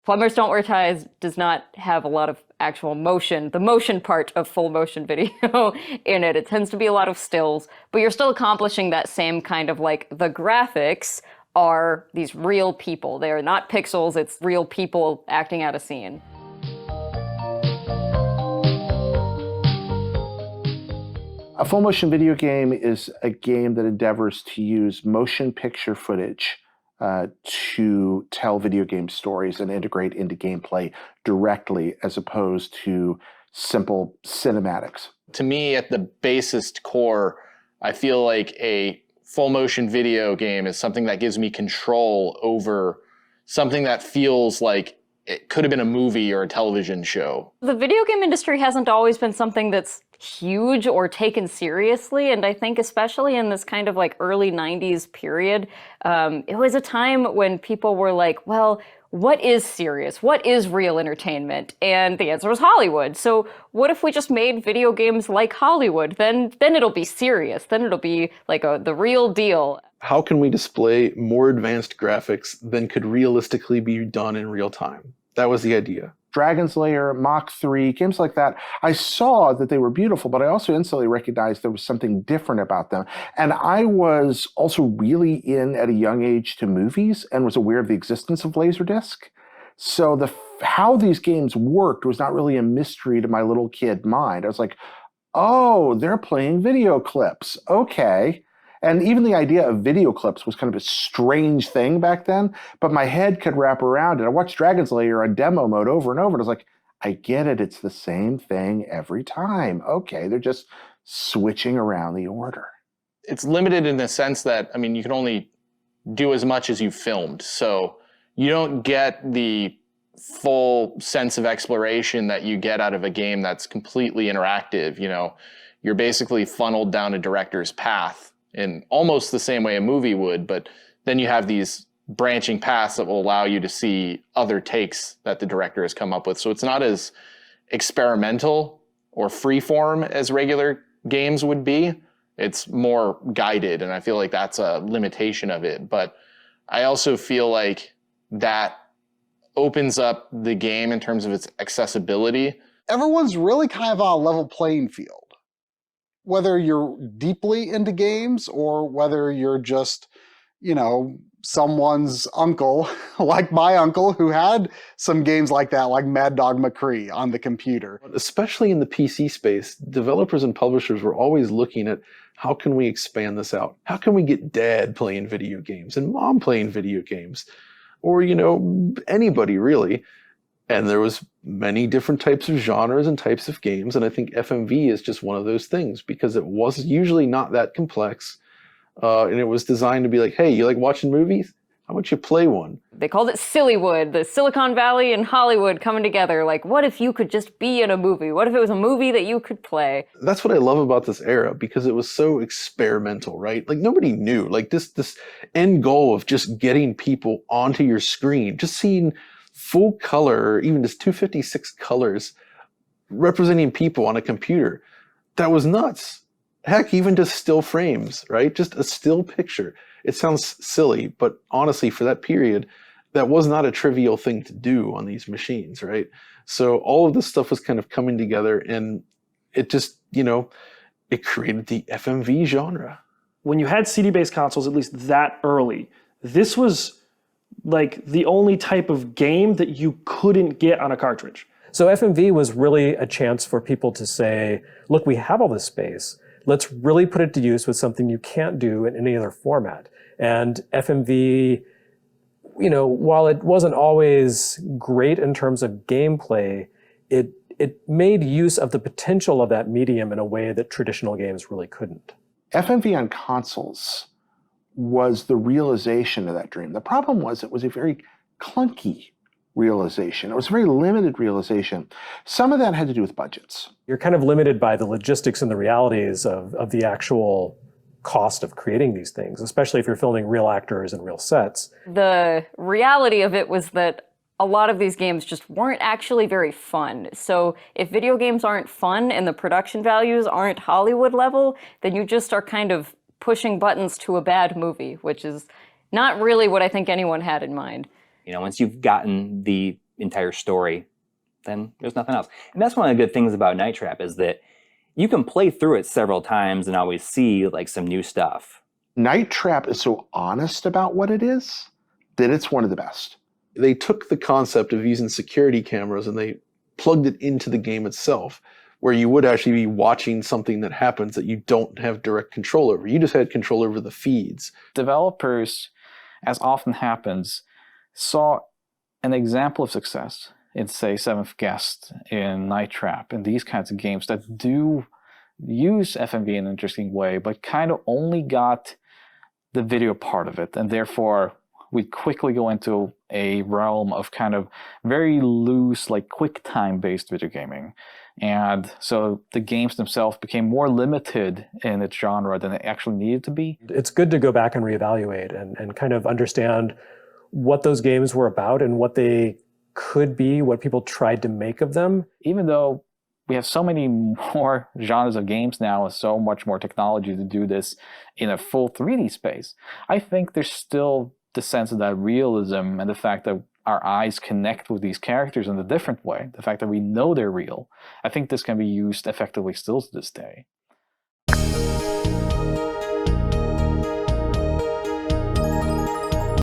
Plumbers Don't Wear Ties does not have a lot of actual motion, the motion part of full motion video in it. It tends to be a lot of stills, but you're still accomplishing that same kind of like the graphics are these real people. They are not pixels, it's real people acting out a scene. A full motion video game is a game that endeavors to use motion picture footage to tell video game stories and integrate into gameplay directly as opposed to simple cinematics. To me, at the basest core, I feel like a full motion video game is something that gives me control over something that feels like it could have been a movie or a television show. The video game industry hasn't always been something that's huge or taken seriously, and I think especially in this kind of like early 90s period, it was a time when people were like, well, what is serious? What is real entertainment? And the answer was Hollywood. So what if we just made video games like Hollywood? Then it'll be serious. Then it'll be like the real deal. How can we display more advanced graphics than could realistically be done in real time? That was the idea. Dragon's Lair, Mach 3, games like that, I saw that they were beautiful, but I also instantly recognized there was something different about them. And I was also really in, at a young age, to movies and was aware of the existence of Laserdisc. So how these games worked was not really a mystery to my little kid mind. I was like, oh, they're playing video clips. Okay. And even the idea of video clips was kind of a strange thing back then, but my head could wrap around it. I watched Dragon's Lair on demo mode over and over, and I was like, I get it. It's the same thing every time. Okay, they're just switching around the order. It's limited in the sense that, I mean, you can only do as much as you filmed. So you don't get the full sense of exploration that you get out of a game that's completely interactive. You know, you're basically funneled down a director's path in almost the same way a movie would, but then you have these branching paths that will allow you to see other takes that the director has come up with. So it's not as experimental or freeform as regular games would be. It's more guided, and I feel like that's a limitation of it. But I also feel like that opens up the game in terms of its accessibility. Everyone's really kind of on a level playing field. Whether you're deeply into games or whether you're just, you know, someone's uncle, like my uncle, who had some games like that, like Mad Dog McCree on the computer. Especially in the PC space, developers and publishers were always looking at how can we expand this out? How can we get dad playing video games and mom playing video games? Or, you know, anybody really. And there was many different types of genres and types of games, and I think FMV is just one of those things because it was usually not that complex, and it was designed to be like, hey, you like watching movies? How about you play one? They called it Sillywood, the Silicon Valley and Hollywood coming together. Like, what if you could just be in a movie? What if it was a movie that you could play? That's what I love about this era, because it was so experimental, right? Like, nobody knew. Like, this end goal of just getting people onto your screen, just seeing full color, or even just 256 colors representing people on a computer. That was nuts. Heck, even just still frames, right? Just a still picture. It sounds silly, but honestly, for that period, that was not a trivial thing to do on these machines, right? So all of this stuff was kind of coming together, and it just, you know, it created the FMV genre. When you had CD-based consoles, at least that early, this was like the only type of game that you couldn't get on a cartridge. So FMV was really a chance for people to say, look, we have all this space. Let's really put it to use with something you can't do in any other format. And FMV, you know, while it wasn't always great in terms of gameplay, it made use of the potential of that medium in a way that traditional games really couldn't. FMV on consoles was the realization of that dream. The problem was it was a very clunky realization. It was a very limited realization. Some of that had to do with budgets. You're kind of limited by the logistics and the realities of the actual cost of creating these things, especially if you're filming real actors and real sets. The reality of it was that a lot of these games just weren't actually very fun. So if video games aren't fun and the production values aren't Hollywood level, then you just are kind of pushing buttons to a bad movie, which is not really what I think anyone had in mind. You know, once you've gotten the entire story, then there's nothing else. And that's one of the good things about Night Trap is that you can play through it several times and always see like some new stuff. Night Trap is so honest about what it is that it's one of the best. They took the concept of using security cameras and they plugged it into the game itself, where you would actually be watching something that happens that you don't have direct control over. You just had control over the feeds. Developers, as often happens, saw an example of success in, say, Seventh Guest, in Night Trap, in these kinds of games that do use FMV in an interesting way, but kind of only got the video part of it, and therefore we quickly go into a realm of kind of very loose, like quick time-based video gaming. And so the games themselves became more limited in its genre than they actually needed to be. It's good to go back and reevaluate and kind of understand what those games were about and what they could be, what people tried to make of them. Even though we have so many more genres of games now and so much more technology to do this in a full 3D space, I think there's still the sense of that realism and the fact that our eyes connect with these characters in a different way, the fact that we know they're real. I think this can be used effectively still to this day.